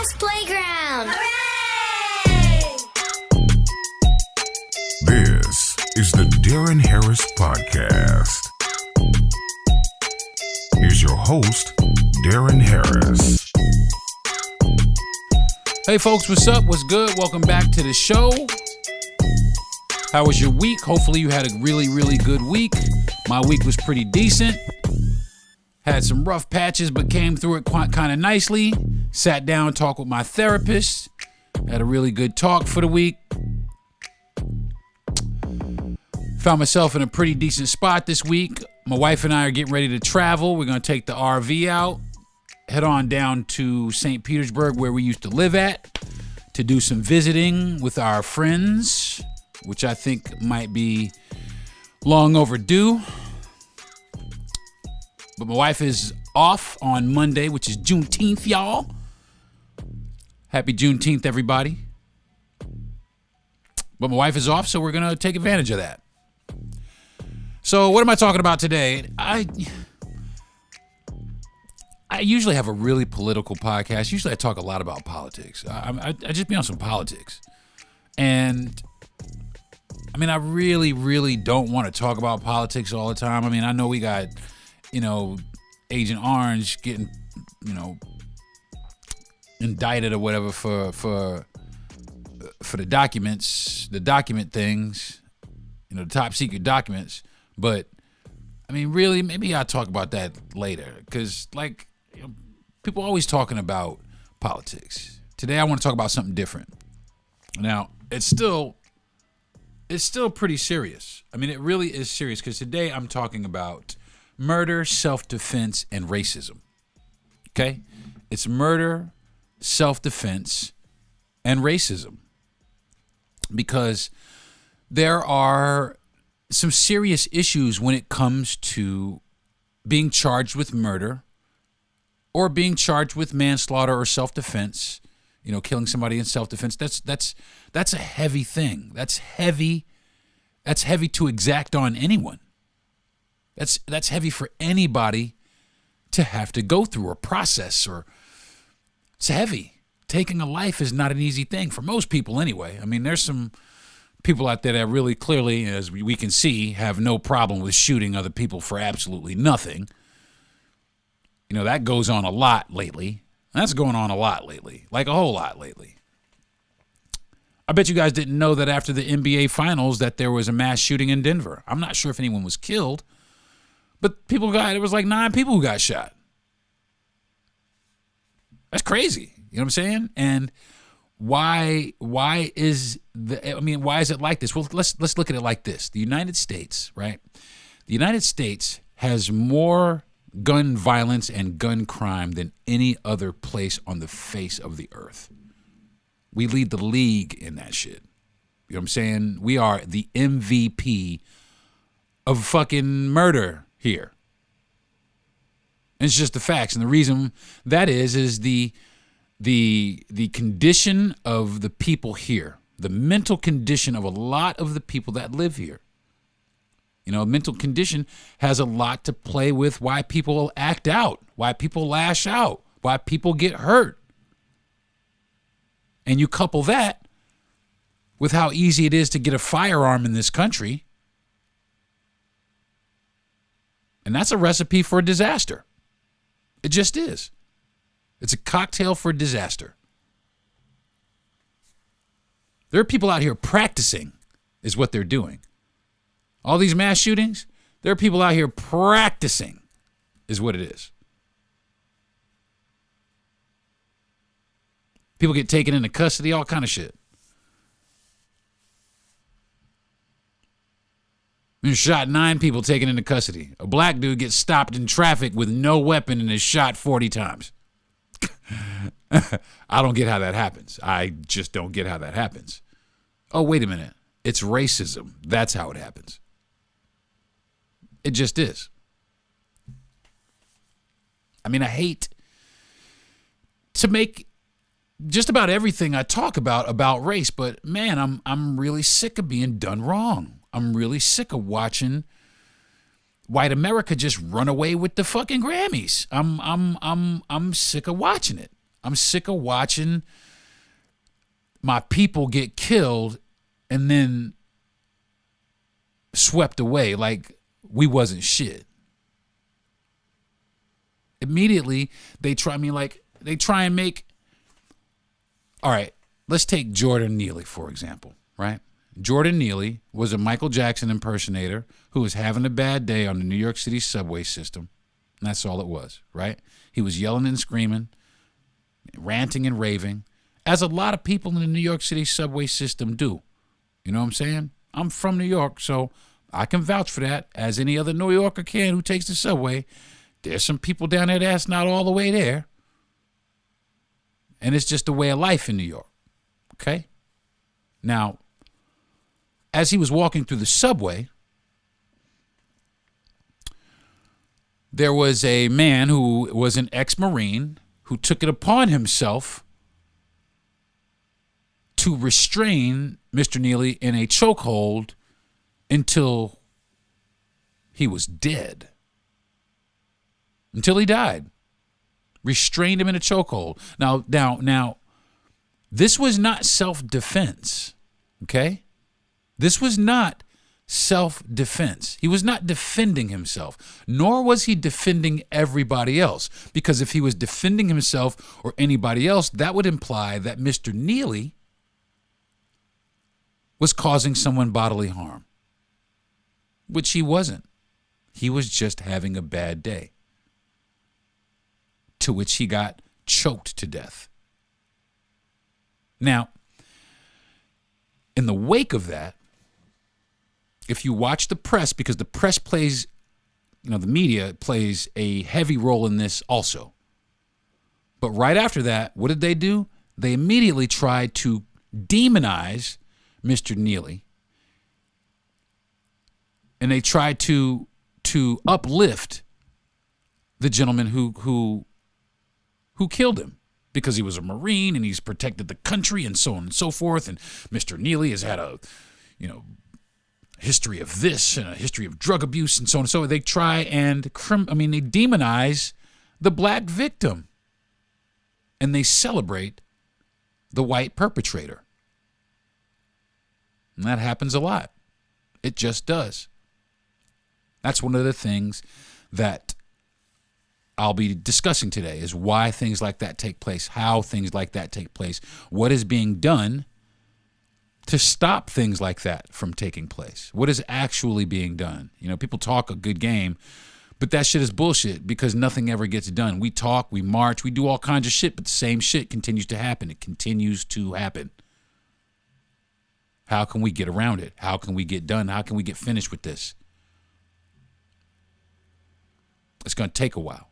Kids Playground. Hooray! This is the Deron Harris Podcast. Here's your host, Deron Harris. Hey folks, what's up? What's good? Welcome back to the show. How was your week? Hopefully you had a really good week. My week was pretty decent. Had some rough patches, but came through it kind of nicely. Sat down, talked with my therapist. Had a really good talk for the week. Found myself in a pretty decent spot this week. My wife and I are getting ready to travel. We're going to take the RV out, head on down to St. Petersburg, where we used to live at, to do some visiting with our friends, which I think might be long overdue. But my wife is off on Monday, which is Juneteenth, y'all. Happy Juneteenth, everybody. But my wife is off, so we're going to take advantage of that. So what am I talking about today? I usually have a really political podcast. Usually I talk a lot about politics. I just be on some politics. And I mean, I really don't want to talk about politics all the time. I mean, I know we got, Agent Orange getting, indicted or whatever for the document things, the top secret documents. But I mean, really, maybe I'll talk about that later, because people are always talking about politics. Today I want to talk about something different. Now, it's still pretty serious. I mean, it really is serious, because today I'm talking about murder, self-defense, and racism. Okay? It's murder, self-defense, and racism. Because there are some serious issues when it comes to being charged with murder or being charged with manslaughter or self-defense, killing somebody in self-defense. That's a heavy thing. That's heavy to exact on anyone. That's heavy for anybody to have to go through or process, or it's heavy. Taking a life is not an easy thing for most people anyway. I mean, there's some people out there that really clearly, as we can see, have no problem with shooting other people for absolutely nothing. That goes on a lot lately. That's going on a lot lately, like a whole lot lately. I bet you guys didn't know that after the NBA Finals that there was a mass shooting in Denver. I'm not sure if anyone was killed, but it was like 9 people who got shot. That's crazy. You know what I'm saying? And why is it like this? Well, let's look at it like this. The United States, right? The United States has more gun violence and gun crime than any other place on the face of the earth. We lead the league in that shit. You know what I'm saying? We are the MVP of fucking murder here. And it's just the facts. And the reason that is the condition of the people here, the mental condition of a lot of the people that live here. Mental condition has a lot to play with why people act out, why people lash out, why people get hurt. And you couple that with how easy it is to get a firearm in this country, and that's a recipe for disaster. It just is. It's a cocktail for disaster. There are people out here practicing, is what they're doing. All these mass shootings, there are people out here practicing, is what it is. People get taken into custody, all kind of shit. Been shot 9 people taken into custody. A black dude gets stopped in traffic with no weapon and is shot 40 times. I don't get how that happens. I just don't get how that happens. Oh, wait a minute. It's racism. That's how it happens. It just is. I mean, I hate to make just about everything I talk about race, but man, I'm really sick of being done wrong. I'm really sick of watching white America just run away with the fucking Grammys. I'm sick of watching it. I'm sick of watching my people get killed and then swept away like we wasn't shit. Immediately, they try and make, all right, let's take Jordan Neely, for example, right? Jordan Neely was a Michael Jackson impersonator who was having a bad day on the New York City subway system. And that's all it was, right? He was yelling and screaming, ranting and raving, as a lot of people in the New York City subway system do. You know what I'm saying? I'm from New York, so I can vouch for that, as any other New Yorker can who takes the subway. There's some people down there that's not all the way there. And it's just a way of life in New York. Okay? Now, as he was walking through the subway, there was a man who was an ex-Marine who took it upon himself to restrain Mr. Neely in a chokehold until he was dead. Until he died. Restrained him in a chokehold. Now, this was not self-defense, okay? This was not self-defense. He was not defending himself, nor was he defending everybody else. Because if he was defending himself or anybody else, that would imply that Mr. Neely was causing someone bodily harm, which he wasn't. He was just having a bad day, to which he got choked to death. Now, in the wake of that, if you watch the press, because the press plays, the media plays a heavy role in this also. But right after that, what did they do? They immediately tried to demonize Mr. Neely. And they tried to uplift the gentleman who killed him, because he was a Marine and he's protected the country and so on and so forth. And Mr. Neely has had a, history of this and a history of drug abuse and so on and so on. They try and, they demonize the black victim. And they celebrate the white perpetrator. And that happens a lot. It just does. That's one of the things that I'll be discussing today, is why things like that take place, how things like that take place, what is being done to stop things like that from taking place. What is actually being done? People talk a good game, but that shit is bullshit, because nothing ever gets done. We talk, we march, we do all kinds of shit, but the same shit continues to happen. It continues to happen. How can we get around it? How can we get done? How can we get finished with this? It's going to take a while.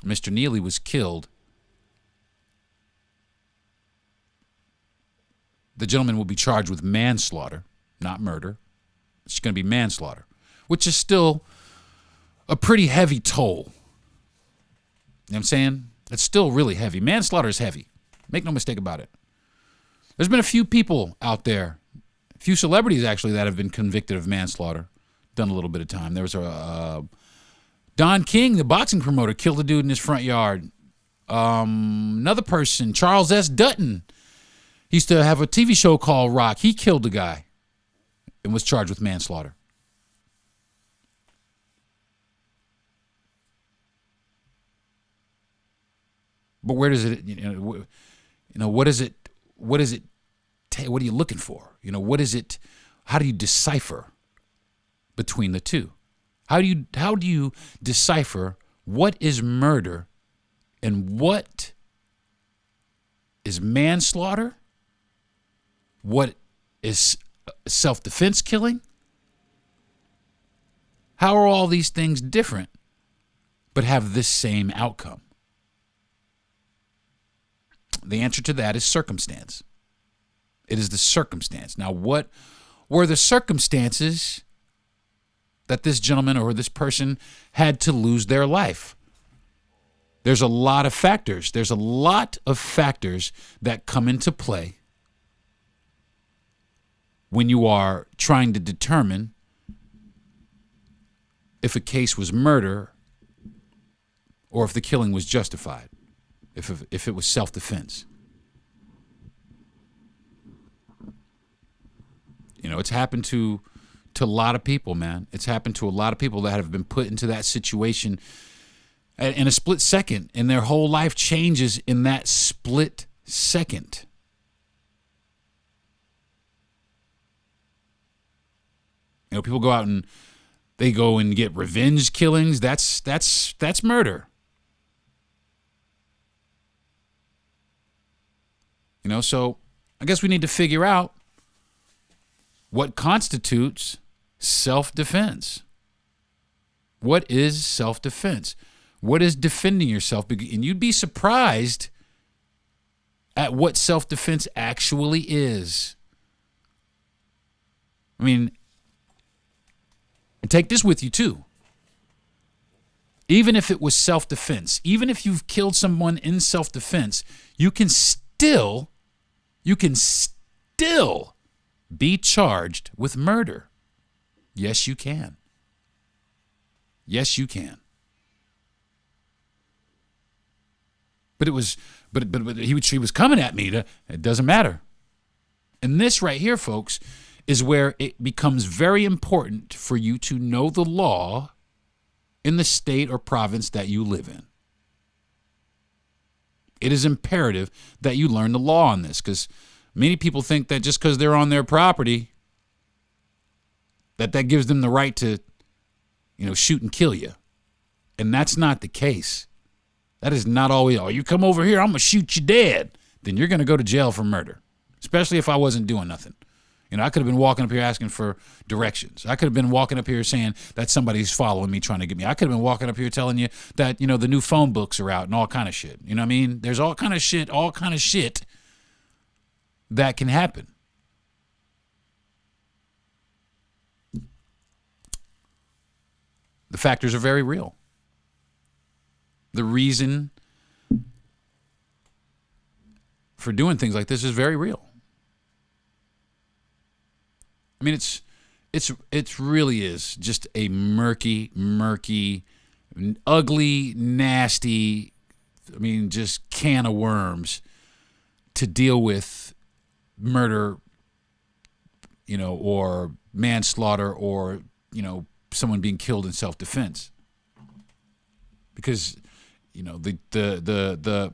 Mr. Neely was killed. The gentleman will be charged with manslaughter, not murder. It's going to be manslaughter, which is still a pretty heavy toll. You know what I'm saying? It's still really heavy. Manslaughter is heavy. Make no mistake about it. There's been a few people out there, a few celebrities actually, that have been convicted of manslaughter, done a little bit of time. There was Don King, the boxing promoter, killed a dude in his front yard. Another person, Charles S. Dutton, he used to have a TV show called Rock. He killed a guy and was charged with manslaughter. But where does it, what is it, what are you looking for? What is it, how do you decipher between the two? How do you decipher what is murder and what is manslaughter? What is self-defense killing? How are all these things different but have this same outcome? The answer to that is circumstance. It is the circumstance. Now, what were the circumstances that this gentleman or this person had to lose their life? There's a lot of factors. There's a lot of factors that come into play when you are trying to determine if a case was murder or if the killing was justified, if it was self-defense. You know, it's happened to a lot of people, man. It's happened to a lot of people that have been put into that situation in a split second, and their whole life changes in that split second. You know, people go out and they go and get revenge killings. That's murder. You know, so I guess we need to figure out what constitutes self-defense. What is self-defense? What is defending yourself? And you'd be surprised at what self-defense actually is. I mean, and take this with you too. Even if it was self-defense, even if you've killed someone in self-defense, you can still be charged with murder. Yes, you can. Yes, you can. But he was coming at me. It doesn't matter. And this right here, folks, is where it becomes very important for you to know the law in the state or province that you live in. It is imperative that you learn the law on this, because many people think that just because they're on their property, that gives them the right to, shoot and kill you. And that's not the case. That is not always, you come over here, I'm going to shoot you dead. Then you're going to go to jail for murder, especially if I wasn't doing nothing. I could have been walking up here asking for directions. I could have been walking up here saying that somebody's following me, trying to get me. I could have been walking up here telling you that, the new phone books are out and all kind of shit. You know what I mean? There's all kind of shit that can happen. The factors are very real. The reason for doing things like this is very real. I mean, it really is just a murky, ugly, nasty, just can of worms to deal with murder, or manslaughter, or, someone being killed in self-defense. Because, the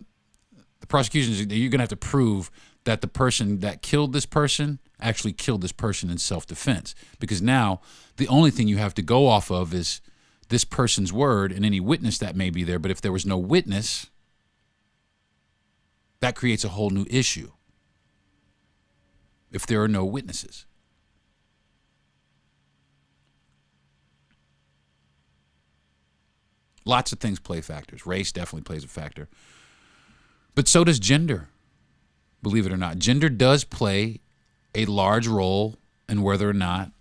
prosecution is, you're going to have to prove that the person that killed this person actually killed this person in self-defense. Because now the only thing you have to go off of is this person's word and any witness that may be there. But if there was no witness, that creates a whole new issue. If there are no witnesses. Lots of things play factors. Race definitely plays a factor. But so does gender. Believe it or not. Gender does play a large role in whether or not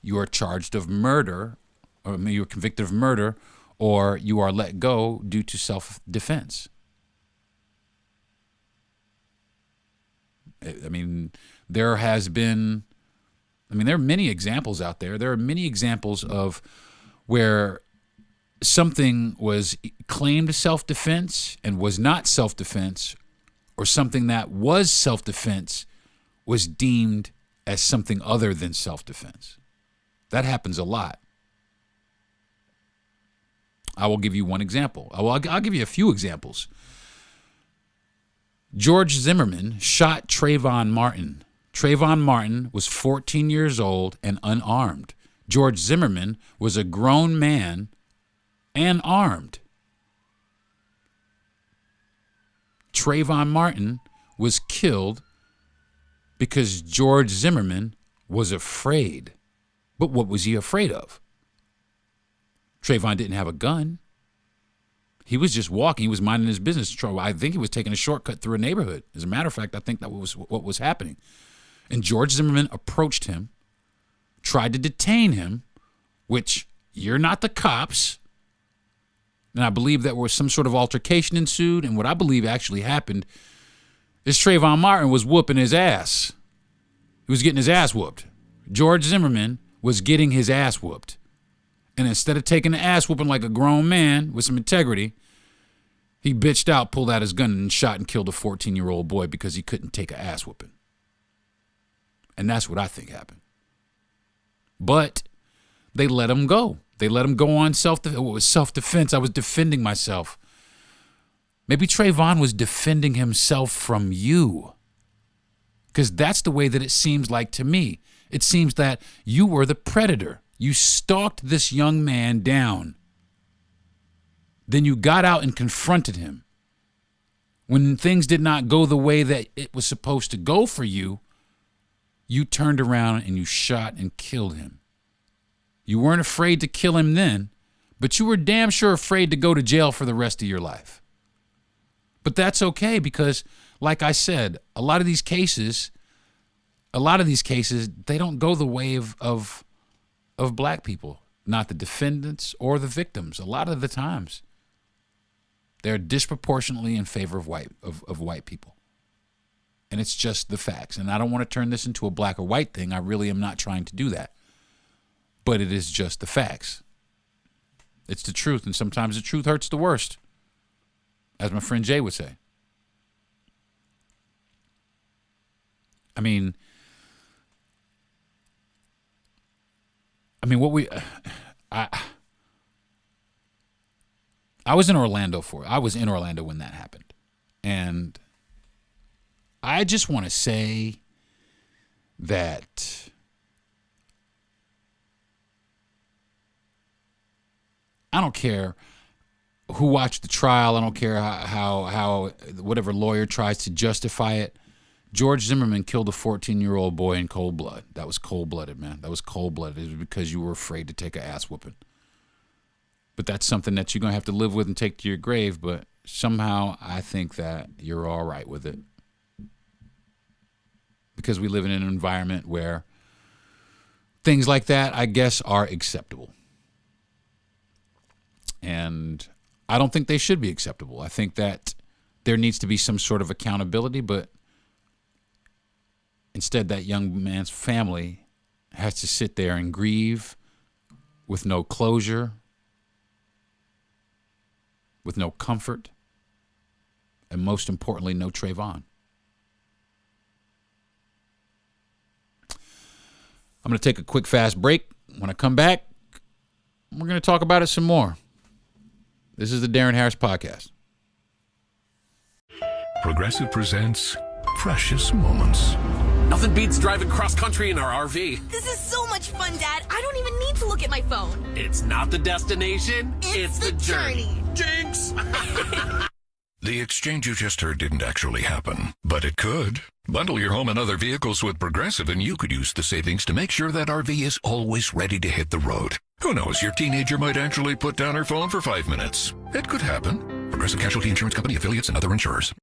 you are charged of murder, or you're convicted of murder, or you are let go due to self-defense. There are many examples out there. There are many examples of where something was claimed self-defense and was not self-defense, or something that was self-defense was deemed as something other than self-defense. That happens a lot. I will give you one example. I'll give you a few examples. George Zimmerman shot Trayvon Martin. Trayvon Martin was 14 years old and unarmed. George Zimmerman was a grown man and armed. Trayvon Martin was killed because George Zimmerman was afraid. But what was he afraid of? Trayvon didn't have a gun. He was just walking. He was minding his business. I think he was taking a shortcut through a neighborhood. As a matter of fact, I think that was what was happening. And George Zimmerman approached him, tried to detain him, which, you're not the cops. And I believe that was some sort of altercation ensued. And what I believe actually happened is Trayvon Martin was whooping his ass. He was getting his ass whooped. George Zimmerman was getting his ass whooped. And instead of taking the ass whooping like a grown man with some integrity, He bitched out, pulled out his gun, and shot and killed a 14-year-old boy because he couldn't take an ass whooping. And that's what I think happened. But they let him go. They let him go on self-defense. I was defending myself. Maybe Trayvon was defending himself from you. Because that's the way that it seems like to me. It seems that you were the predator. You stalked this young man down. Then you got out and confronted him. When things did not go the way that it was supposed to go for you, you turned around and you shot and killed him. You weren't afraid to kill him then, but you were damn sure afraid to go to jail for the rest of your life. But that's okay because, like I said, a lot of these cases, they don't go the way of black people, not the defendants or the victims. A lot of the times, they're disproportionately in favor of white people. And it's just the facts. And I don't want to turn this into a black or white thing. I really am not trying to do that. But it is just the facts. It's the truth, and sometimes the truth hurts the worst, as my friend Jay would say. I mean, what we, I was in Orlando when that happened, and I just want to say that I don't care who watched the trial. I don't care how whatever lawyer tries to justify it. George Zimmerman killed a 14-year-old boy in cold blood. That was cold-blooded, man. That was cold-blooded. It was because you were afraid to take an ass whooping. But that's something that you're going to have to live with and take to your grave. But somehow I think that you're all right with it. Because we live in an environment where things like that, I guess, are acceptable. And I don't think they should be acceptable. I think that there needs to be some sort of accountability, but instead that young man's family has to sit there and grieve with no closure, with no comfort, and most importantly, no Trayvon. I'm going to take a quick, fast break. When I come back, we're going to talk about it some more. This is the Deron Harris Podcast. Progressive presents Precious Moments. Nothing beats driving cross-country in our RV. This is so much fun, Dad. I don't even need to look at my phone. It's not the destination, it's the journey. Jinx! The exchange you just heard didn't actually happen, but it could. Bundle your home and other vehicles with Progressive and you could use the savings to make sure that RV is always ready to hit the road. Who knows, your teenager might actually put down her phone for 5 minutes. It could happen. Progressive Casualty Insurance Company, affiliates, and other insurers.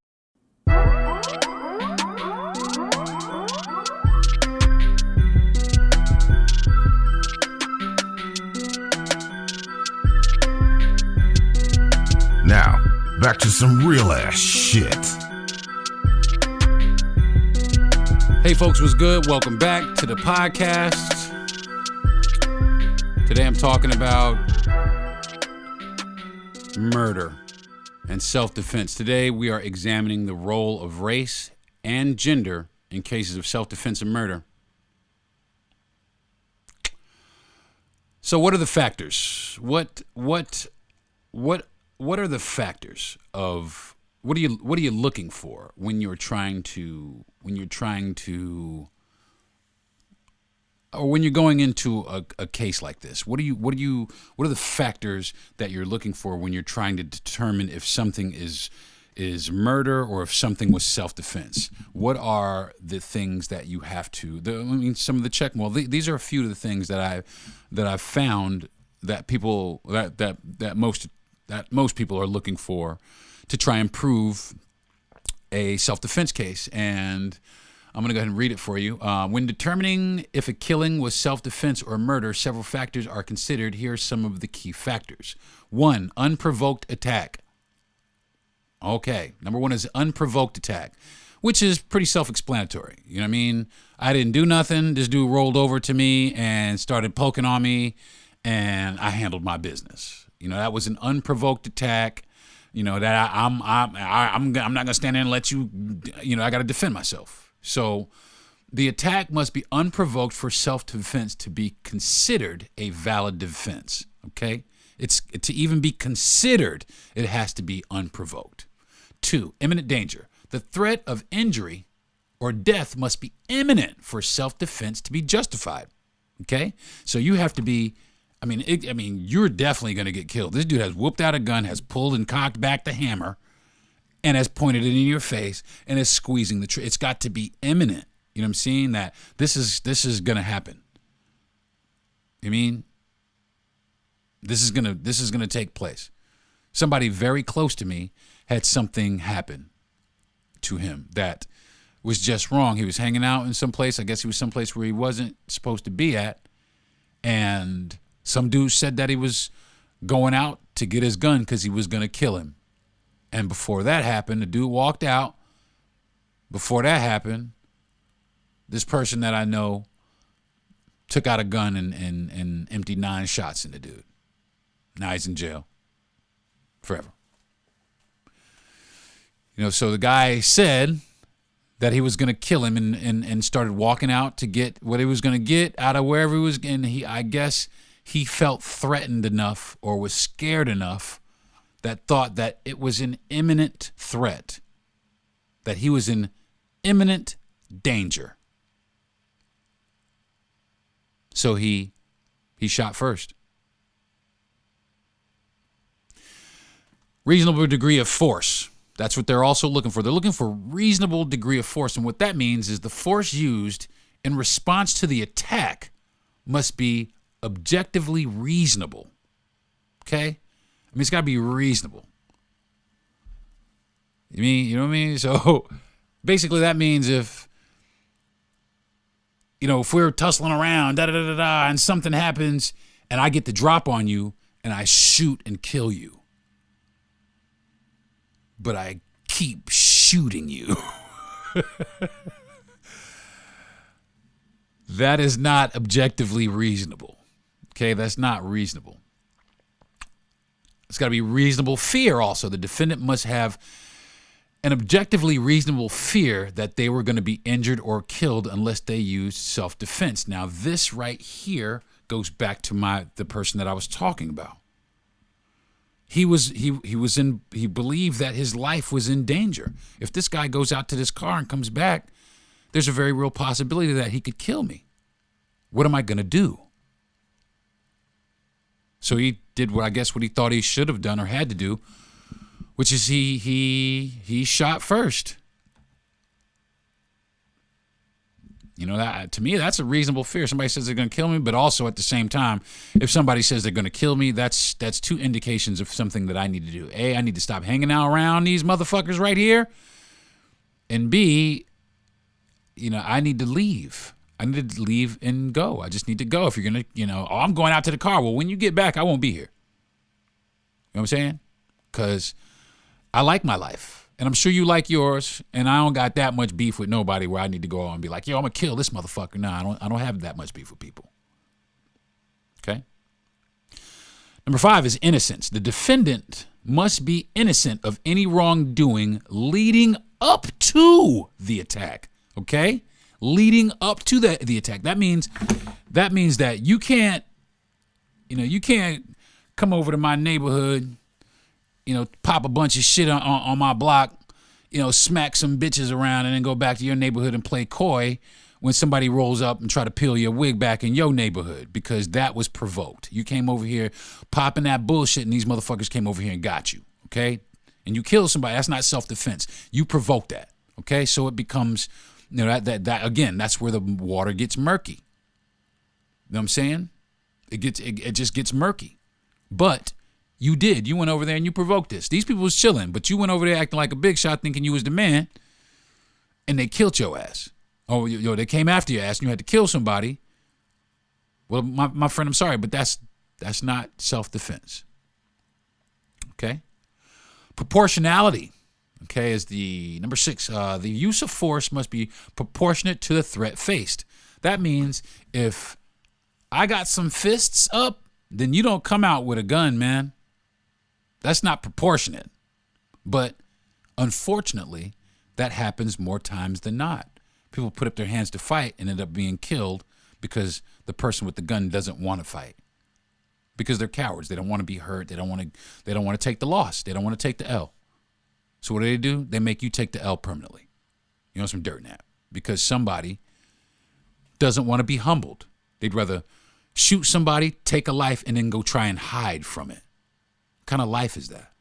Now, back to some real ass shit. Hey folks, what's good? Welcome back to the podcast. Today I'm talking about murder and self-defense. Today we are examining the role of race and gender in cases of self-defense and murder. So what are the factors? What are the factors of what are you looking for when you're trying to or when you're going into a case like this? What are the factors that you're looking for when you're trying to determine if something is murder or if something was self-defense? What are the things that you have to some of the check? Well, these are a few of the things that I've found that people that most people are looking for to try and prove a self-defense case. And I'm going to go ahead and read it for you. When determining if a killing was self-defense or murder, several factors are considered. Here are some of the key factors. 1, unprovoked attack. Okay, number 1 is unprovoked attack, which is pretty self-explanatory. You know what I mean? I didn't do nothing. This dude rolled over to me and started poking on me, and I handled my business. You know, that was an unprovoked attack. that I'm not gonna stand there and let you. I got to defend myself. So the attack must be unprovoked for self-defense to be considered a valid defense. Okay, it's to even be considered, it has to be unprovoked. 2, imminent danger. The threat of injury or death must be imminent for self-defense to be justified. Okay, so you have to be. You're definitely going to get killed. This dude has whooped out a gun, has pulled and cocked back the hammer, and has pointed it in your face and is squeezing the trigger. It's got to be imminent. You know what I'm saying? That this is going to happen. I mean, this is gonna take place. Somebody very close to me had something happen to him that was just wrong. He was hanging out in some place. I guess he was someplace where he wasn't supposed to be at, and some dude said that he was going out to get his gun because he was going to kill him. And before that happened, the dude walked out. Before that happened, this person that I know took out a gun and emptied 9 shots in the dude. Now he's in jail forever. So the guy said that he was going to kill him and started walking out to get what he was going to get out of wherever he was. And I guess he felt threatened enough or was scared enough that thought that it was an imminent threat, that he was in imminent danger. So he shot first. Reasonable degree of force. That's what they're also looking for. They're looking for reasonable degree of force. And what that means is the force used in response to the attack must be objectively reasonable. Okay? It's got to be reasonable. You know what I mean? So basically that means if we're tussling around, and something happens and I get the drop on you and I shoot and kill you, but I keep shooting you. That is not objectively reasonable. Okay, that's not reasonable. It's got to be reasonable fear also. The defendant must have an objectively reasonable fear that they were going to be injured or killed unless they used self-defense. Now, this right here goes back to the person that I was talking about. He believed that his life was in danger. If this guy goes out to this car and comes back, there's a very real possibility that he could kill me. What am I going to do? So he did what he thought he should have done or had to do, which is he shot first. That to me, that's a reasonable fear. Somebody says they're going to kill me, but also at the same time, if somebody says they're going to kill me, that's 2 indications of something that I need to do. A, I need to stop hanging out around these motherfuckers right here. And B, I need to leave. I need to leave and go. I just need to go. If you're going to, I'm going out to the car. Well, when you get back, I won't be here. You know what I'm saying? Because I like my life. And I'm sure you like yours. And I don't got that much beef with nobody where I need to go on and be like, I'm going to kill this motherfucker. No, I don't have that much beef with people. Okay? Number 5 is innocence. The defendant must be innocent of any wrongdoing leading up to the attack. Okay? Leading up to the attack. That means that you can't come over to my neighborhood, pop a bunch of shit on my block, smack some bitches around and then go back to your neighborhood and play coy when somebody rolls up and try to peel your wig back in your neighborhood, because that was provoked. You came over here popping that bullshit and these motherfuckers came over here and got you, okay? And you killed somebody. That's not self-defense. You provoked that, okay? So it becomes... that again, that's where the water gets murky. You know what I'm saying? It just gets murky. But you went over there and you provoked this. These people was chilling, but you went over there acting like a big shot, thinking you was the man, and they killed your ass. Oh, they came after your ass and you had to kill somebody. Well, my friend, I'm sorry, but that's not self-defense. Okay? Proportionality. Okay, is the number 6. The use of force must be proportionate to the threat faced. That means if I got some fists up, then you don't come out with a gun, man. That's not proportionate. But unfortunately, that happens more times than not. People put up their hands to fight and end up being killed because the person with the gun doesn't want to fight. Because they're cowards. They don't want to be hurt. They don't want to take the loss. They don't want to take the L. So what do? They make you take the L permanently. You know, some dirt nap. Because somebody doesn't want to be humbled. They'd rather shoot somebody, take a life, and then go try and hide from it. What kind of life is that?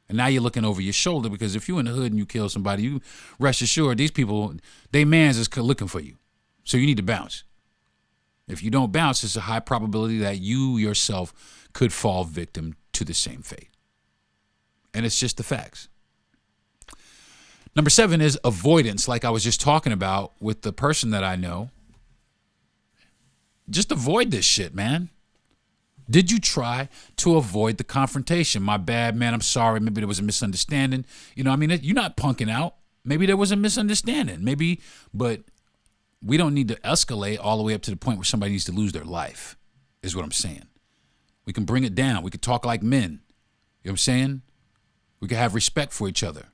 And now you're looking over your shoulder, because if you're in the hood and you kill somebody, you rest assured these people, they mans is looking for you. So you need to bounce. If you don't bounce, it's a high probability that you yourself could fall victim to the same fate. And it's just the facts. Number 7 is avoidance, like I was just talking about with the person that I know. Just avoid this shit, man. Did you try to avoid the confrontation? My bad, man. I'm sorry. Maybe there was a misunderstanding. You know, I mean, you're not punking out. Maybe there was a misunderstanding. Maybe, but we don't need to escalate all the way up to the point where somebody needs to lose their life, is what I'm saying. We can bring it down. We can talk like men. You know what I'm saying? We can have respect for each other.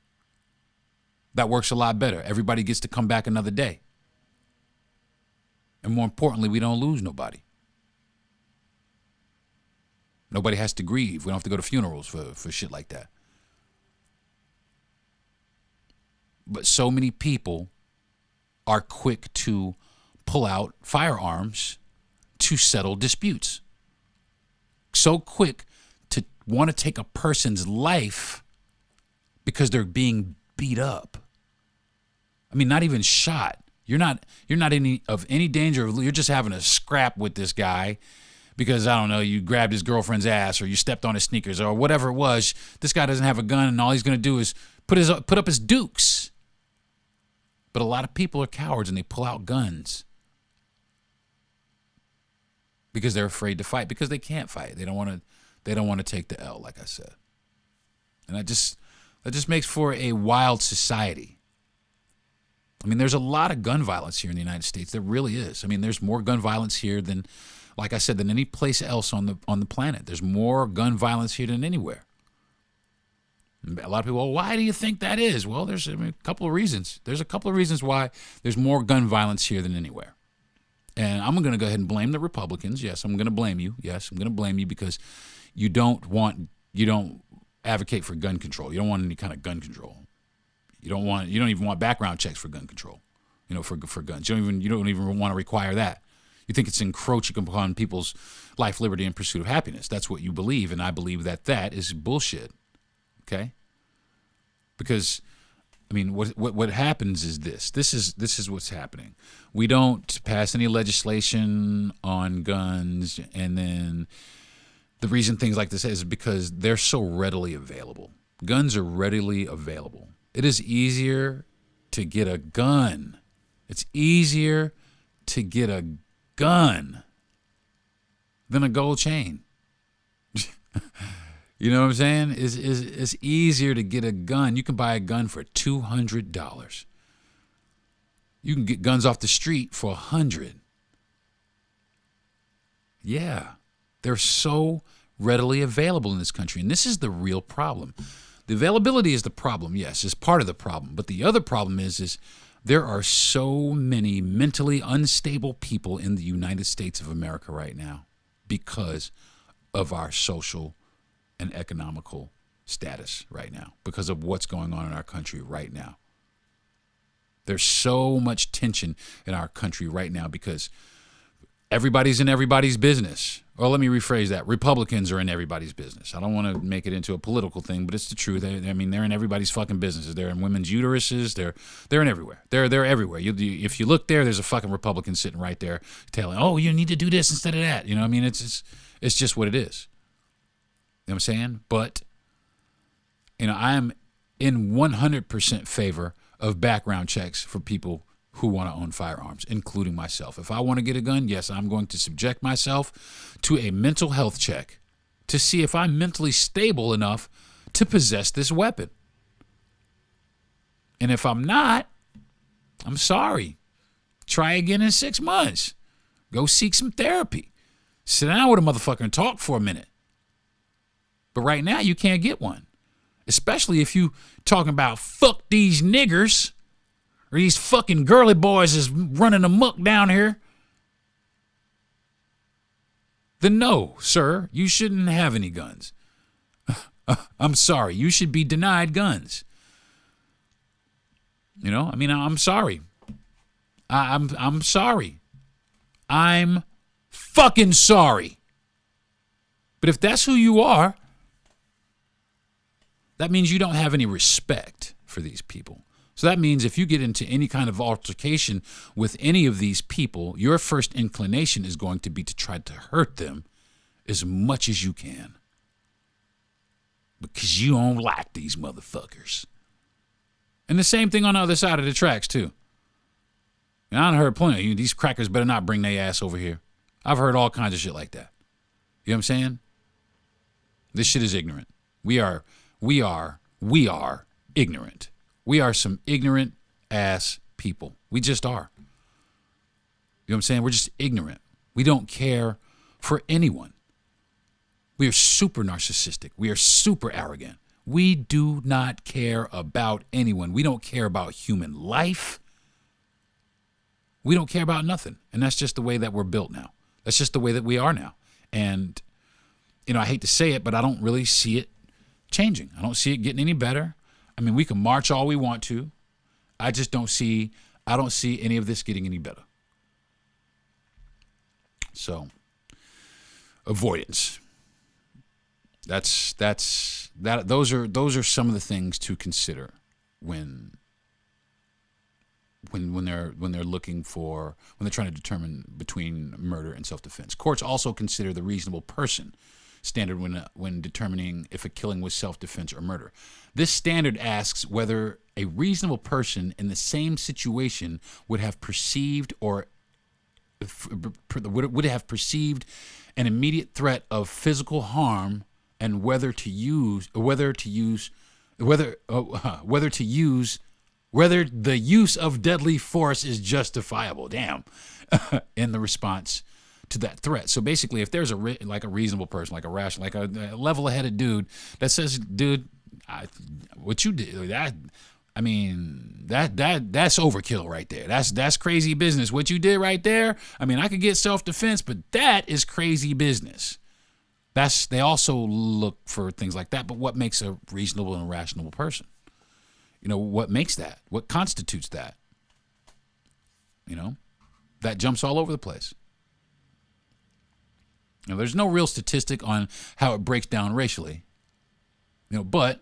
That works a lot better. Everybody gets to come back another day. And more importantly, we don't lose nobody. Nobody has to grieve. We don't have to go to funerals for shit like that. But so many people are quick to pull out firearms to settle disputes. So quick to want to take a person's life because they're being beat up. I mean, not even shot. You're not in any danger of, you're just having a scrap with this guy because, I don't know, you grabbed his girlfriend's ass or you stepped on his sneakers or whatever it was. This guy doesn't have a gun and all he's going to do is put up his dukes. But a lot of people are cowards and they pull out guns because they're afraid to fight, because they can't fight. They don't want to take the L, like I said. And that just makes for a wild society. I mean, there's a lot of gun violence here in the United States. There really is. I mean, there's more gun violence here than, like I said, than any place else on the planet. There's more gun violence here than anywhere. A lot of people, well, why do you think that is? Well, there's a couple of reasons. There's a couple of reasons why there's more gun violence here than anywhere. And I'm going to go ahead and blame the Republicans. Yes, I'm going to blame you. Yes, I'm going to blame you because you don't advocate for gun control. You don't want any kind of gun control. You don't even want background checks for gun control, for guns. You don't even want to require that. You think it's encroaching upon people's life, liberty, and pursuit of happiness. That's what you believe, and I believe that is bullshit. Okay? Because, I mean, what happens is this. This is what's happening. We don't pass any legislation on guns, and then the reason things like this is because they're so readily available. Guns are readily available. It is easier to get a gun. It's easier to get a gun than a gold chain. You know what I'm saying? It's easier to get a gun. You can buy a gun for $200. You can get guns off the street for $100. Yeah, they're so readily available in this country, and this is the real problem. The availability is the problem, yes, is part of the problem. But the other problem is there are so many mentally unstable people in the United States of America right now because of our social and economical status right now, because of what's going on in our country right now. There's so much tension in our country right now because everybody's in everybody's business. Well, let me rephrase that. Republicans are in everybody's business. I don't want to make it into a political thing, but it's the truth. They're in everybody's fucking businesses. They're in women's uteruses. They're in everywhere. They're everywhere. If you look there, there's a fucking Republican sitting right there telling, oh, you need to do this instead of that. You know what I mean? It's just what it is. You know what I'm saying? But, I am in 100% favor of background checks for people who want to own firearms, including myself. If I want to get a gun, yes, I'm going to subject myself to a mental health check to see if I'm mentally stable enough to possess this weapon. And if I'm not, I'm sorry. Try again in 6 months. Go seek some therapy. Sit down with a motherfucker and talk for a minute. But right now, you can't get one. Especially if you talking about fuck these niggers or these fucking girly boys is running amok down here. Then no, sir, you shouldn't have any guns. I'm sorry, you should be denied guns. You know, I mean, I'm sorry. I'm sorry. I'm fucking sorry. But if that's who you are, that means you don't have any respect for these people. So that means if you get into any kind of altercation with any of these people, your first inclination is going to be to try to hurt them as much as you can. Because you don't like these motherfuckers. And the same thing on the other side of the tracks, too. And I done heard plenty of you. These crackers better not bring their ass over here. I've heard all kinds of shit like that. You know what I'm saying? This shit is ignorant. We are ignorant. We are some ignorant ass people. We just are. You know what I'm saying? We're just ignorant. We don't care for anyone. We are super narcissistic. We are super arrogant. We do not care about anyone. We don't care about human life. We don't care about nothing. And that's just the way that we're built now. That's just the way that we are now. And, you know, I hate to say it, but I don't really see it changing. I don't see it getting any better. I mean, we can march all we want to. I don't see any of this getting any better. So, avoidance. Those are some of the things to consider when they're trying to determine between murder and self-defense. Courts also consider the reasonable person standard when determining if a killing was self-defense or murder. This standard asks whether a reasonable person in the same situation would have perceived an immediate threat of physical harm, and whether the use of deadly force is justifiable. Damn, in the response to that threat. So basically, if there's a reasonable person, like a rational, like a level-headed dude that says, "Dude, what you did, that's overkill right there. That's crazy business. What you did right there. I mean, I could get self-defense, but that is crazy business." They also look for things like that. But what makes a reasonable and rational person? You know, what makes that? What constitutes that? You know, that jumps all over the place. Now, there's no real statistic on how it breaks down racially. You know, but,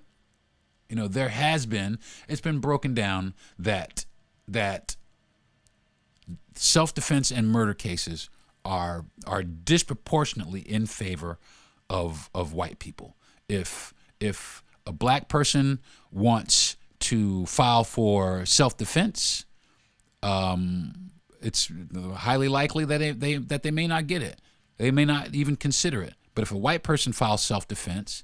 you know, it's been broken down that self-defense and murder cases are disproportionately in favor of white people. If a black person wants to file for self-defense, it's highly likely that they may not get it. They may not even consider it. But if a white person files self-defense,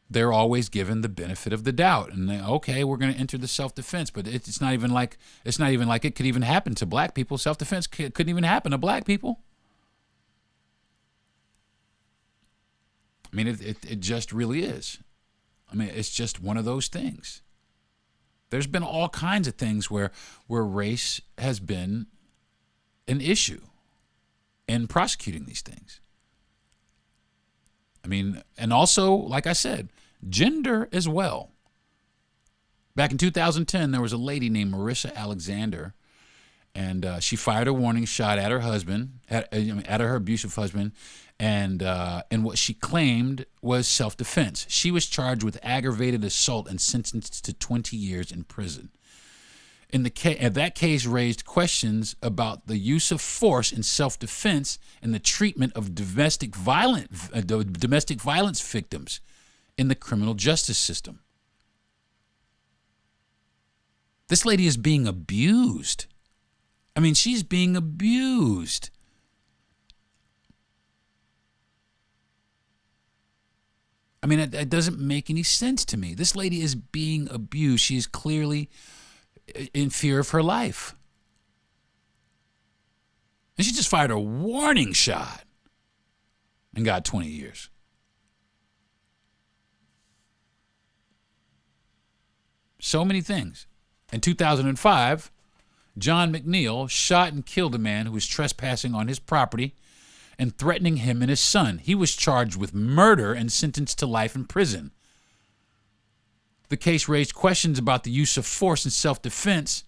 they're always given the benefit of the doubt, and okay, we're going to enter the self-defense. But it's not even like it could even happen to black people. Self-defense couldn't even happen to black people. I mean, it just really is. I mean, it's just one of those things. There's been all kinds of things where race has been an issue in prosecuting these things. I mean, and also, like I said, gender as well. Back in 2010, there was a lady named Marissa Alexander, and she fired a warning shot at her husband, at her abusive husband, and what she claimed was self-defense. She was charged with aggravated assault and sentenced to 20 years in prison. That case raised questions about the use of force in self-defense and the treatment of domestic violence victims in the criminal justice system. This lady is being abused. I mean, she's being abused. I mean, it doesn't make any sense to me. This lady is being abused. She is clearly in fear of her life. And she just fired a warning shot and got 20 years. So many things. In 2005, John McNeil shot and killed a man who was trespassing on his property and threatening him and his son. He was charged with murder and sentenced to life in prison. The case raised questions about the use of force in self-defense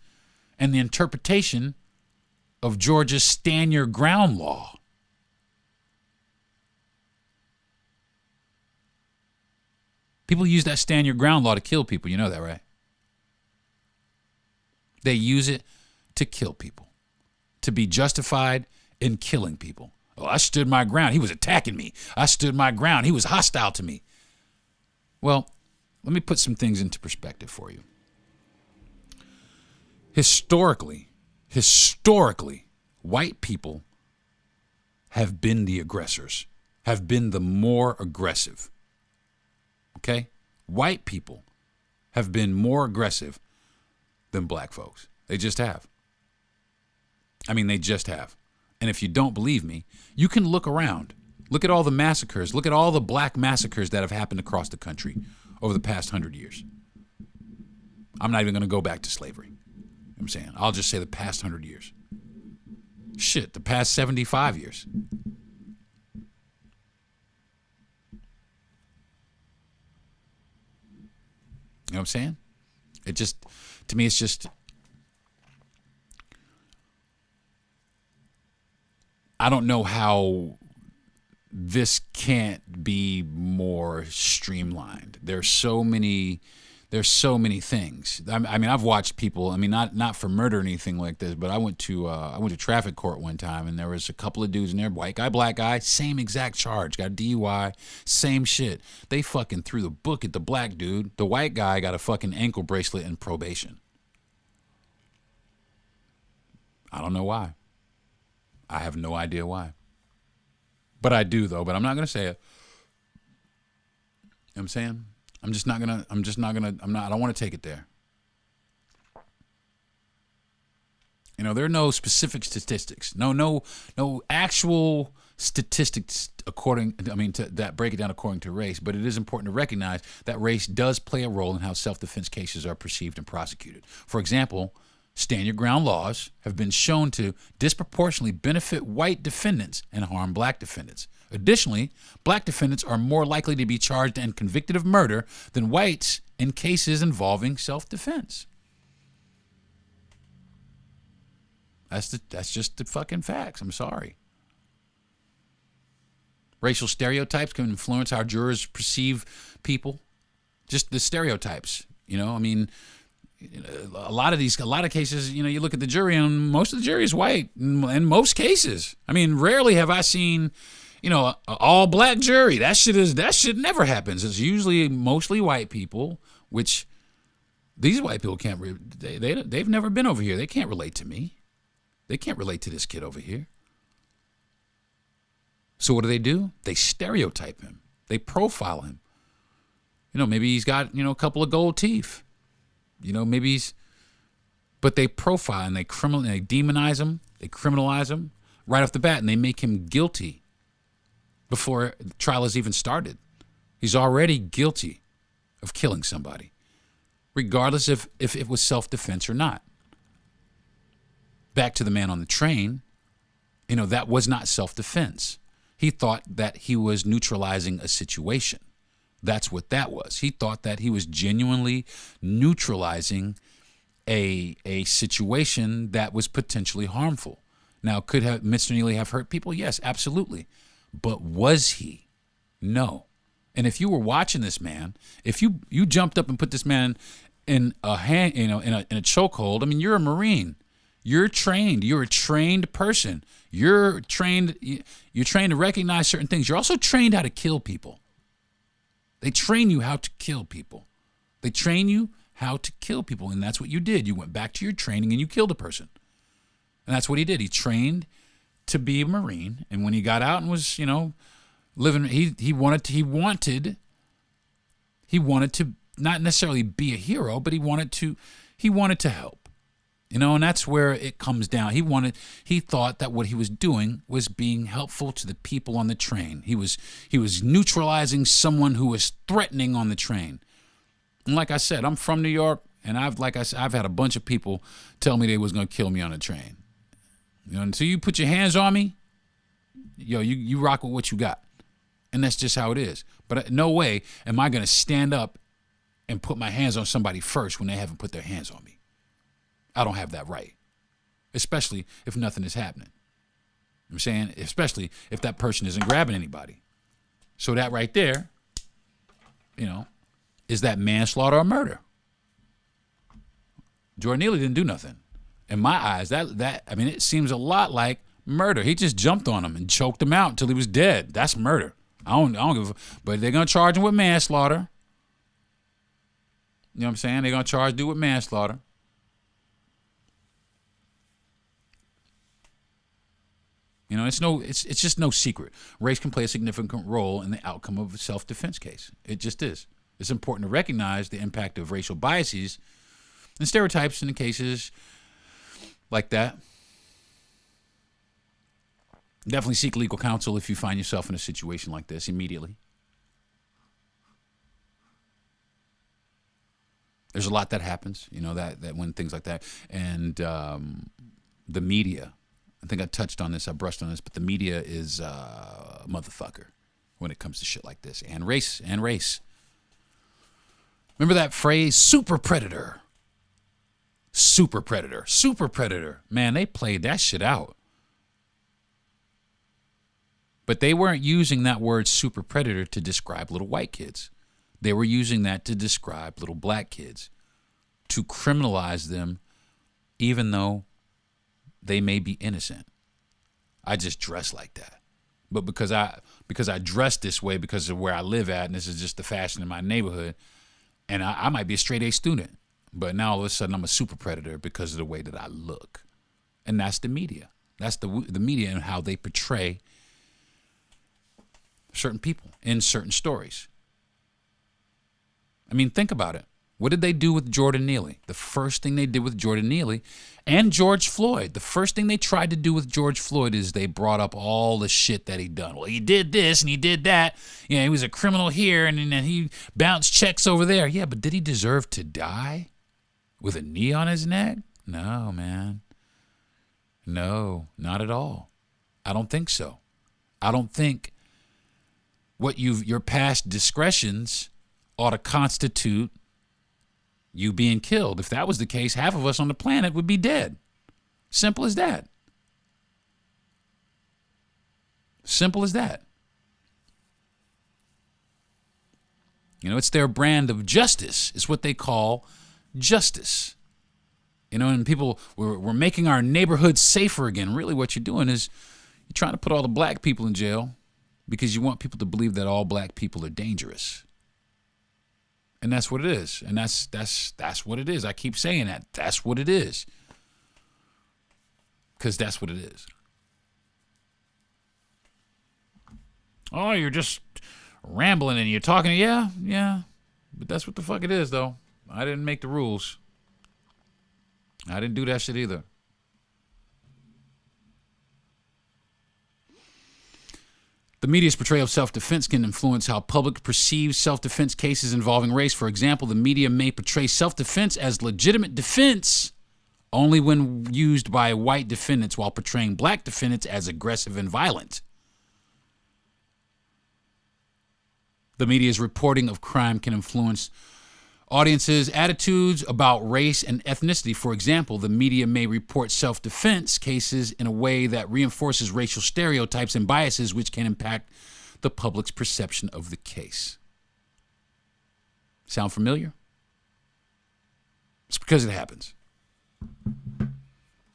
and the interpretation of Georgia's stand your ground law. People use that stand your ground law to kill people. You know that, right? They use it to kill people, to be justified in killing people. Oh, I stood my ground. He was attacking me. I stood my ground. He was hostile to me. Well, let me put some things into perspective for you. Historically, white people have been the aggressors, have been the more aggressive. Okay? White people have been more aggressive than black folks. They just have. I mean, they just have. And if you don't believe me, you can look around. Look at all the massacres. Look at all the black massacres that have happened across the country over the past 100 years. I'm not even going to go back to slavery. You know what I'm saying, I'll just say the past 100 years. Shit, the past 75 years. You know what I'm saying? It just, to me, it's just, I don't know how this can't be more streamlined. There's so many things. I mean, I've watched people. I mean, not for murder or anything like this, but I went to traffic court one time, and there was a couple of dudes in there, white guy, black guy, same exact charge, got a DUI, same shit. They fucking threw the book at the black dude. The white guy got a fucking ankle bracelet and probation. I don't know why. I have no idea why. But I do, though, but I'm not going to say it. You know what I'm saying? I don't want to take it there. You know, there are no specific statistics. No actual statistics to that break it down according to race, but it is important to recognize that race does play a role in how self-defense cases are perceived and prosecuted. For example, stand your ground laws have been shown to disproportionately benefit white defendants and harm black defendants. Additionally, black defendants are more likely to be charged and convicted of murder than whites in cases involving self-defense. That's just the fucking facts. I'm sorry. Racial stereotypes can influence how jurors perceive people. Just the stereotypes, you know. I mean, a lot of cases, you know, you look at the jury and most of the jury is white in most cases. I mean, rarely have I seen, you know, an all black jury. That shit never happens. It's usually mostly white people, which these white people can't. They've never been over here. They can't relate to me. They can't relate to this kid over here. So what do? They stereotype him. They profile him. You know, maybe he's got, you know, a couple of gold teeth. You know, maybe but they profile and they demonize him, they criminalize him right off the bat, and they make him guilty before the trial has even started. He's already guilty of killing somebody, regardless if it was self-defense or not. Back to the man on the train, you know, that was not self-defense. He thought that he was neutralizing a situation. That's what that was. He thought that he was genuinely neutralizing a situation that was potentially harmful. Now, could Mr. Neely have hurt people? Yes, absolutely. But was he? No. And if you were watching this man, if you jumped up and put this man in a chokehold, I mean, you're a Marine. You're trained. You're a trained person. You're trained to recognize certain things. You're also trained how to kill people. They train you how to kill people. They train you how to kill people, and that's what you did. You went back to your training and you killed a person. And that's what he did. He trained to be a Marine, and when he got out and was, you know, living, he wanted to not necessarily be a hero, but he wanted to help. You know, and that's where it comes down. He thought that what he was doing was being helpful to the people on the train. He was neutralizing someone who was threatening on the train. And like I said, I'm from New York. And I've had a bunch of people tell me they was gonna kill me on a train. You know, until you put your hands on me, you rock with what you got. And that's just how it is. But no way am I gonna stand up and put my hands on somebody first when they haven't put their hands on me. I don't have that right. Especially if nothing is happening. You know what I'm saying? Especially if that person isn't grabbing anybody. So that right there, is that manslaughter or murder? Jordan Neely didn't do nothing. In my eyes, it seems a lot like murder. He just jumped on him and choked him out until he was dead. That's murder. I don't give a but they're gonna charge him with manslaughter. You know what I'm saying? They're gonna charge dude with manslaughter. It's just no secret. Race can play a significant role in the outcome of a self-defense case. It just is. It's important to recognize the impact of racial biases and stereotypes in cases like that. Definitely seek legal counsel if you find yourself in a situation like this immediately. There's a lot that happens, that when things like that. And the media, I think I touched on this, I brushed on this, but the media is a motherfucker when it comes to shit like this. And race. Remember that phrase, super predator? Super predator. Super predator. Man, they played that shit out. But they weren't using that word super predator to describe little white kids. They were using that to describe little black kids, to criminalize them even though they may be innocent. I just dress like that. But because I dress this way because of where I live at, and this is just the fashion in my neighborhood, and I might be a straight A student, but now all of a sudden I'm a super predator because of the way that I look. And that's the media. That's the media and how they portray certain people in certain stories. I mean, think about it. What did they do with Jordan Neely? The first thing they did with Jordan Neely and George Floyd, the first thing they tried to do with George Floyd is they brought up all the shit that he'd done. Well, he did this and he did that. He was a criminal here and then he bounced checks over there. Yeah, but did he deserve to die with a knee on his neck? No, man. No, not at all. I don't think so. I don't think your past discretions ought to constitute you being killed. If that was the case, half of us on the planet would be dead. Simple as that. Simple as that. It's their brand of justice. It's what they call justice. And people, we're making our neighborhoods safer again. Really what you're doing is you're trying to put all the black people in jail because you want people to believe that all black people are dangerous. And that's what it is. And that's what it is. I keep saying that. That's what it is. Because that's what it is. Oh, you're just rambling and you're talking. Yeah. But that's what the fuck it is, though. I didn't make the rules. I didn't do that shit either. The media's portrayal of self-defense can influence how public perceives self-defense cases involving race. For example, the media may portray self-defense as legitimate defense only when used by white defendants while portraying black defendants as aggressive and violent. The media's reporting of crime can influence audiences' attitudes about race and ethnicity. For example, the media may report self-defense cases in a way that reinforces racial stereotypes and biases, which can impact the public's perception of the case. Sound familiar? It's because it happens.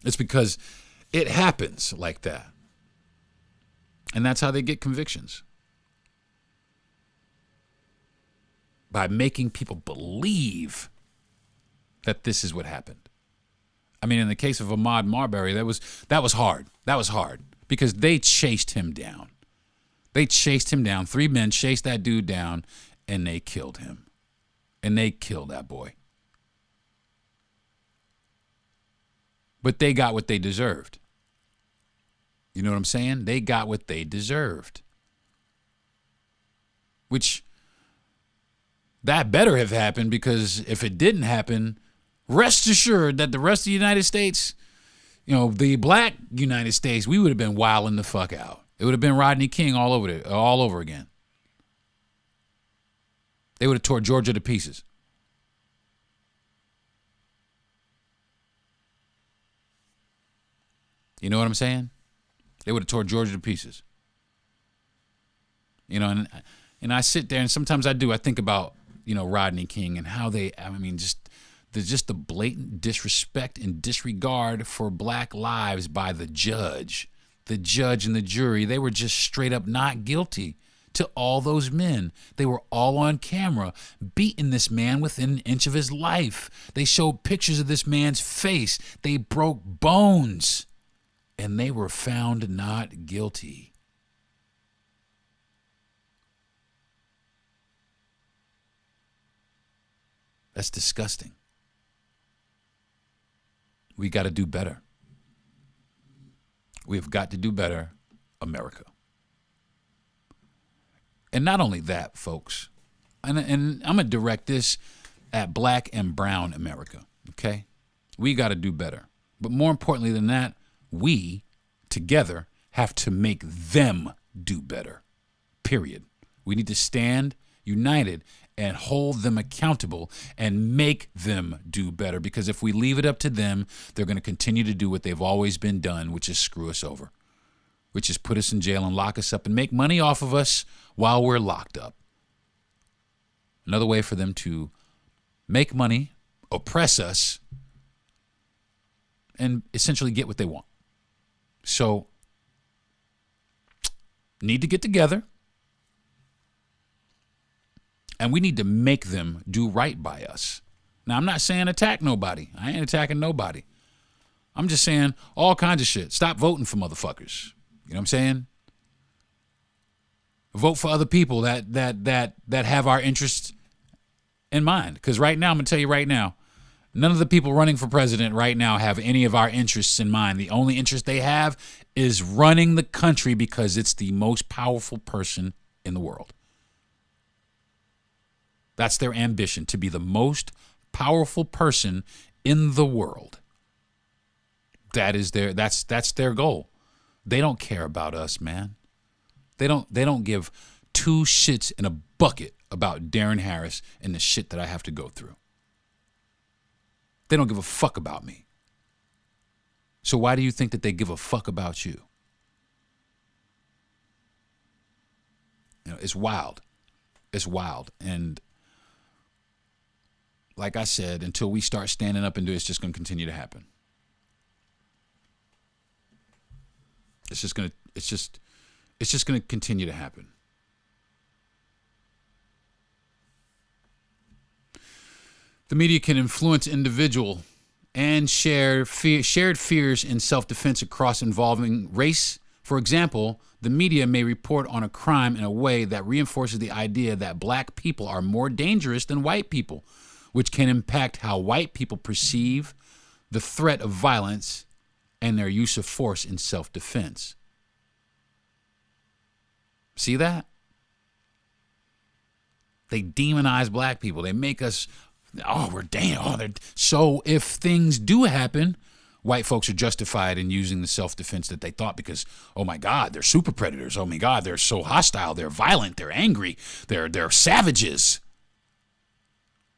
It's because it happens like that. And that's how they get convictions. By making people believe that this is what happened. I mean, in the case of Ahmaud Marbury, that was hard. That was hard because they chased him down. They chased him down. 3 men chased that dude down, and they killed him. And they killed that boy. But they got what they deserved. You know what I'm saying? They got what they deserved. Which... that better have happened, because if it didn't happen, Rest assured that the rest of the United States, the black United States, we would have been wilding the fuck out. It would have been Rodney King all over again. They would have tore Georgia to pieces. You know what I'm saying? They would have tore Georgia to pieces. And I sit there and sometimes I think about, Rodney King and how just the blatant disrespect and disregard for black lives by the judge and the jury. They were just straight up not guilty to all those men. They were all on camera beating this man within an inch of his life. They showed pictures of this man's face. They broke bones. And they were found not guilty. That's disgusting. We got to do better. We have got to do better, America. And not only that, folks, and I'm going to direct this at black and brown America, okay? We got to do better. But more importantly than that, we together have to make them do better, period. We need to stand united and hold them accountable and make them do better, because if we leave it up to them, they're going to continue to do what they've always been done, which is screw us over, which is put us in jail and lock us up and make money off of us while we're locked up. Another way for them to make money, oppress us, and essentially get what they want. So, need to get together, and we need to make them do right by us. Now, I'm not saying attack nobody. I ain't attacking nobody. I'm just saying all kinds of shit. Stop voting for motherfuckers. You know what I'm saying? Vote for other people that have our interests in mind. Because right now, I'm going to tell you right now, none of the people running for president right now have any of our interests in mind. The only interest they have is running the country because it's the most powerful person in the world. That's their ambition, to be the most powerful person in the world. That's their goal. They don't care about us, man. They don't give two shits in a bucket about Darren Harris and the shit that I have to go through. They don't give a fuck about me. So why do you think that they give a fuck about you? It's wild. It's wild. And like I said, until we start standing up and do it, it's just going to continue to happen. It's just going to continue to happen. The media can influence individual and shared fears in self-defense across involving race. For example, the media may report on a crime in a way that reinforces the idea that black people are more dangerous than white people, which can impact how white people perceive the threat of violence and their use of force in self-defense. See that? They demonize black people. They make us, we're damn. So if things do happen, white folks are justified in using the self-defense that they thought because, oh my God, they're super predators. Oh my God, they're so hostile. They're violent. They're angry. They're savages.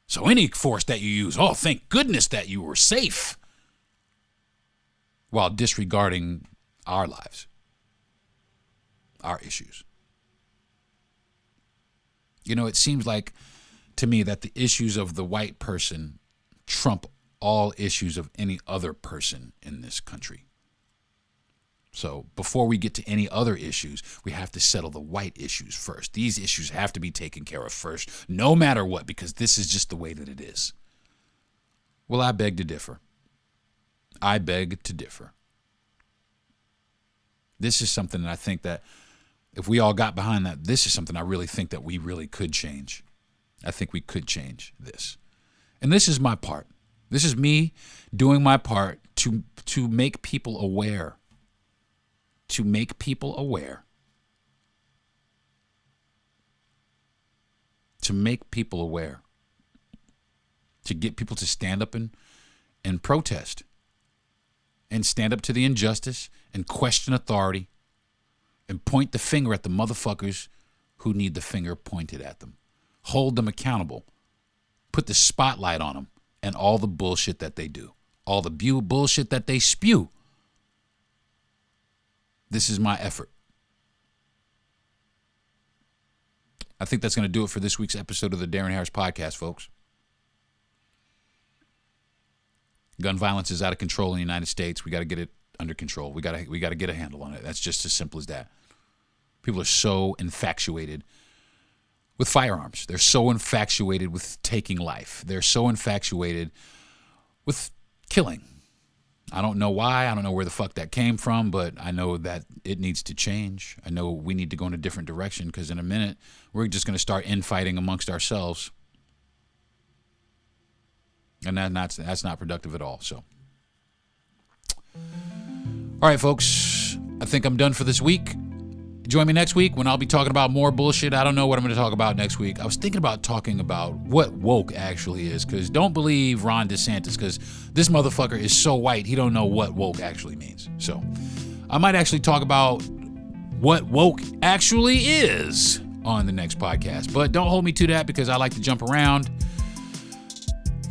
So any force that you use, thank goodness that you were safe, while disregarding our lives, our issues. It seems like to me that the issues of the white person trump all issues of any other person in this country. So before we get to any other issues, we have to settle the white issues first. These issues have to be taken care of first, no matter what, because this is just the way that it is. Well, I beg to differ. I beg to differ. This is something that I think that if we all got behind that, this is something I really think that we really could change. I think we could change this. And this is my part. This is me doing my part to make people aware. To make people aware. To make people aware. to get people to stand up and protest and stand up to the injustice and question authority and point the finger at the motherfuckers who need the finger pointed at them. Hold them accountable. Put the spotlight on them and all the bullshit that they do. All the bullshit that they spew. This is my effort. I think that's going to do it for this week's episode of the Deron Harris Podcast, folks. Gun violence is out of control in the United States. We got to get it under control. We got to get a handle on it. That's just as simple as that. People are so infatuated with firearms. They're so infatuated with taking life. They're so infatuated with killing. I don't know why. I don't know where the fuck that came from, but I know that it needs to change. I know we need to go in a different direction because in a minute, we're just going to start infighting amongst ourselves. And that's not productive at all. So, all right, folks, I think I'm done for this week. Join me next week when I'll be talking about more bullshit. I don't know what I'm going to talk about next week. I was thinking about talking about what woke actually is, because don't believe Ron DeSantis, because this motherfucker is so white, he don't know what woke actually means. So I might actually talk about what woke actually is on the next podcast. But don't hold me to that because I like to jump around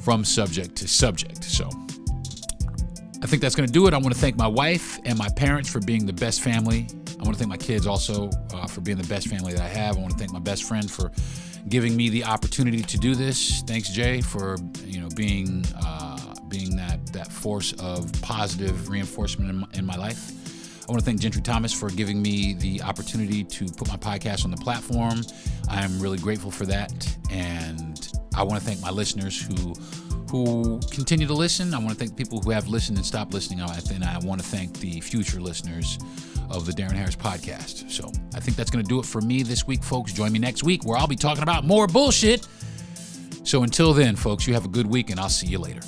from subject to subject. So I think that's going to do it. I want to thank my wife and my parents for being the best family. I want to thank my kids also for being the best family that I have. I want to thank my best friend for giving me the opportunity to do this. Thanks, Jay, for being that force of positive reinforcement in my life. I want to thank Gentry Thomas for giving me the opportunity to put my podcast on the platform. I'm really grateful for that, and I want to thank my listeners who continue to listen. I want to thank people who have listened and stopped listening, and I want to thank the future listeners of the Deron Harris Podcast. So I think that's going to do it for me this week, folks. Join me next week where I'll be talking about more bullshit. So until then, folks, you have a good week, and I'll see you later.